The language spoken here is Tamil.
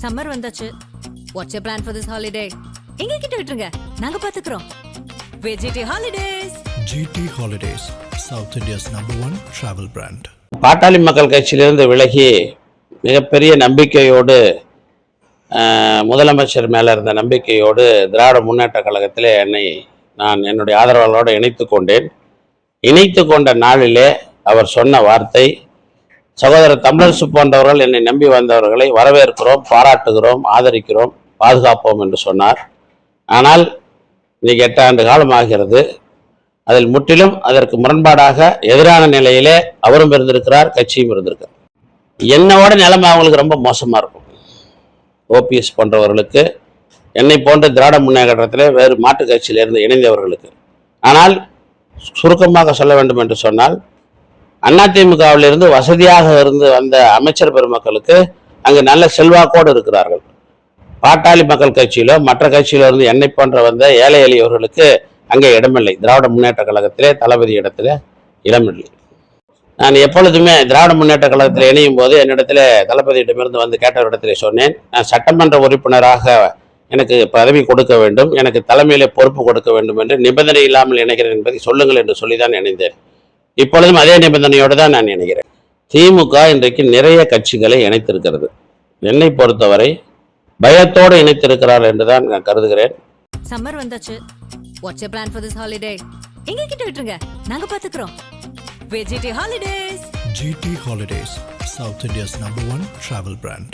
சம்மர் வந்தாச்சு. What's your plan for this holiday? எங்க கிட்ட விட்டுருங்க, நாங்க பாத்துக்கிறோம். VGT Holidays. GT Holidays, South India's #1 travel brand. பாட்டாளி மக்கள் கட்சியிலிருந்து விலகி மிகப்பெரிய நம்பிக்கையோடு முதலமைச்சர் மேலே இருந்த நம்பிக்கையோடு திராவிட முன்னேற்ற கழகத்தில் நான் என்னுடைய ஆதரவாளரோடு இணைத்து கொண்ட நாளிலே அவர் சொன்ன வார்த்தை, சகோதரர் தமிழரசு போன்றவர்கள் என்னை நம்பி வந்தவர்களை வரவேற்கிறோம், பாராட்டுகிறோம், ஆதரிக்கிறோம், பாதுகாப்போம் என்று சொன்னார். ஆனால் இன்னைக்கு 8 ஆண்டு காலம் ஆகிறது. அதில் முற்றிலும் அதற்கு முரண்பாடாக எதிரான நிலையிலே அவரும் இருந்திருக்கிறார், கட்சியும் இருந்திருக்கிறார். என்னோட நிலைமை அவங்களுக்கு ரொம்ப மோசமாக இருக்கும். ஓபிஎஸ் போன்றவர்களுக்கு, என்னை போன்ற திராவிட முன்னேற்றத்தில் வேறு மாற்று கட்சியிலிருந்து இணைந்தவர்களுக்கு. ஆனால் சுருக்கமாக சொல்ல வேண்டும் என்று சொன்னால், அதிமுகவிலிருந்து வசதியாக இருந்து வந்த அமைச்சர் பெருமக்களுக்கு அங்கு நல்ல செல்வாக்கோடு இருக்கிறார்கள். பாட்டாளி மக்கள் கட்சியிலோ மற்ற கட்சியிலோ இருந்து என்னை போன்ற வந்த ஏழை எளியவர்களுக்கு அங்கே இடமில்லை. திராவிட முன்னேற்ற கழகத்திலே தளபதி இடத்துல இடமில்லை. நான் எப்பொழுதுமே திராவிட முன்னேற்ற கழகத்தில் இணையும் போது என்னிடத்துல தளபதியிடமிருந்து வந்து கேட்டவரிடத்திலே சொன்னேன், நான் சட்டமன்ற உறுப்பினராக எனக்கு பதவி கொடுக்க வேண்டும், எனக்கு தலைமையிலே பொறுப்பு கொடுக்க வேண்டும் என்று நிபந்தனை இல்லாமல் இணைகிறேன் என்பதை சொல்லுங்கள் என்று சொல்லிதான் இணைந்தேன். இப்பொழுதும் அதே நிபந்தனையோடு தான் நான் இணைகிறேன். திமுக இன்றைக்கு நிறைய கட்சிகளை இணைத்திருக்கிறது. என்னை பொறுத்தவரை பயத்தோடு இணைத்திருக்கிறார் என்றுதான் நான் கருதுகிறேன். சம்மர் வந்தாச்சு. What's your plan for this holiday? எங்க கிட்ட விட்டுருங்க, நாங்க பாத்துக்கிறோம். VGT Holidays. GT Holidays, South India's #1 travel brand.